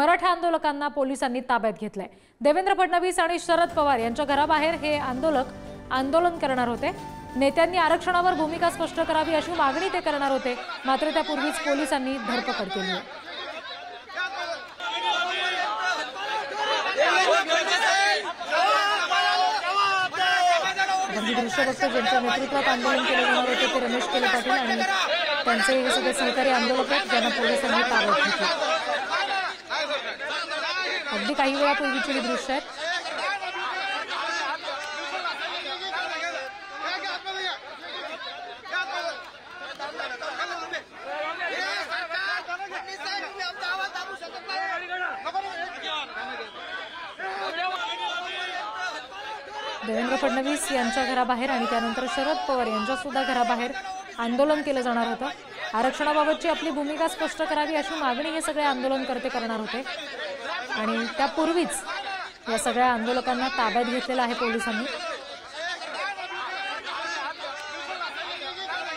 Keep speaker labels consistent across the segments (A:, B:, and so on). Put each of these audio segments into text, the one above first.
A: मराठा आंदोलकांना पोलिसांनी ताब्यात घेतलंय। देवेंद्र फडणवीस आणि शरद पवार यांच्या घराबाहेर हे आंदोलन करणार होते। नेत्यांनी आरक्षणावर भूमिका स्पष्ट करावी अशी मागणी ते करणार होते, मात्र त्यापूर्वीच पोलिसांनी धरपकड केली आहे। दृश्य बघतो ज्यांच्या नेतृत्वात आंदोलन केले जाणार होते ते रमेश केले पाटील आणि त्यांचे हे सगळे सहकारी आंदोलक आहेत ज्यांना पोलिसांनी ताब्यात घेतले। अगदी काही वेळापूर्वीची दृश्य आहेत। देवेंद्र फडणवीस यांच्या घराबाहेर आणि त्यानंतर शरद पवार यांच्या सुद्धा घराबाहेर आंदोलन केलं जाणार होतं। आरक्षणाबाबतची आपली भूमिका स्पष्ट करावी अशी मागणी हे सगळे आंदोलनकर्ते करणार होते आणि त्यापूर्वीच या सगळ्या आंदोलकांना ताब्यात घेतलेलं आहे पोलिसांनी।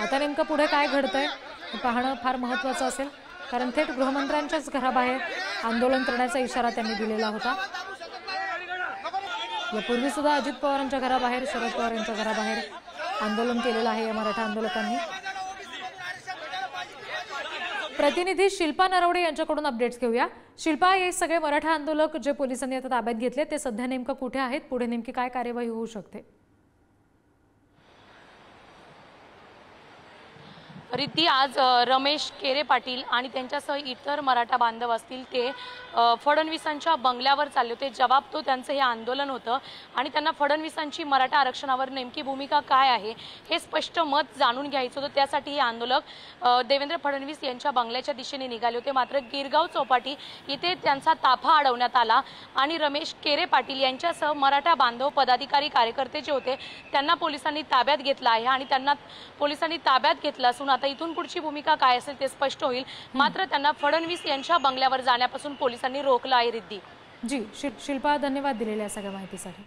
A: आता नेमकं पुढे काय घडतंय हे पाहणं फार महत्त्वाचं असेल, कारण थेट गृहमंत्र्यांच्याच घराबाहेर आंदोलन करण्याचा इशारा त्यांनी दिलेला होता। यापूर्वी सुद्धा अजित पवारांच्या घराबाहेर, शरद पवार यांच्या घराबाहेर आंदोलन केलेलं आहे या मराठा आंदोलकांनी। प्रतिनिधी शिल्पा नरवडे यांच्याकडून अपडेट्स घेऊया। शिल्पा, हे सगळे मराठा आंदोलक जे पोलिसांनी आता ताब्यात घेतले ते सध्या नेमकं कुठे आहेत? पुढे नेमकी काय कार्यवाही होऊ शकते?
B: रिद्धी, आज रमेश केरे पाटील आणि त्यांच्यासह इतर मराठा बांधव असतील ते फडणवीसांच्या बंगल्यावर चालले होते। जवाब तो त्यांचं हे आंदोलन होतं आणि त्यांना फडणवीसांची मराठा आरक्षणावर नेमकी भूमिका काय आहे हे स्पष्ट मत जाणून घ्यायचं होतं। त्यासाठी हे आंदोलक देवेंद्र फडणवीस यांच्या बंगल्याच्या दिशेने निघाले होते, मात्र गिरगाव चौपाटी इथे त्यांचा ताफा अडवण्यात आला आणि रमेश केरे पाटील यांच्यासह मराठा बांधव पदाधिकारी कार्यकर्ते जे होते त्यांना पोलिसांनी ताब्यात घेतलं आहे आणि त्यांना पोलिसांनी ताब्यात घेतलं असून आता इथून पुढची भूमिका काय असेल ते स्पष्ट होईल। मात्र त्यांना फडणवीस यांच्या बंगल्यावर जाण्यापासून पोलिसांनी रोखलं आहे। रिद्धी
A: जी, शिल्पा, धन्यवाद दिलेल्या सगळ्या माहितीसाठी।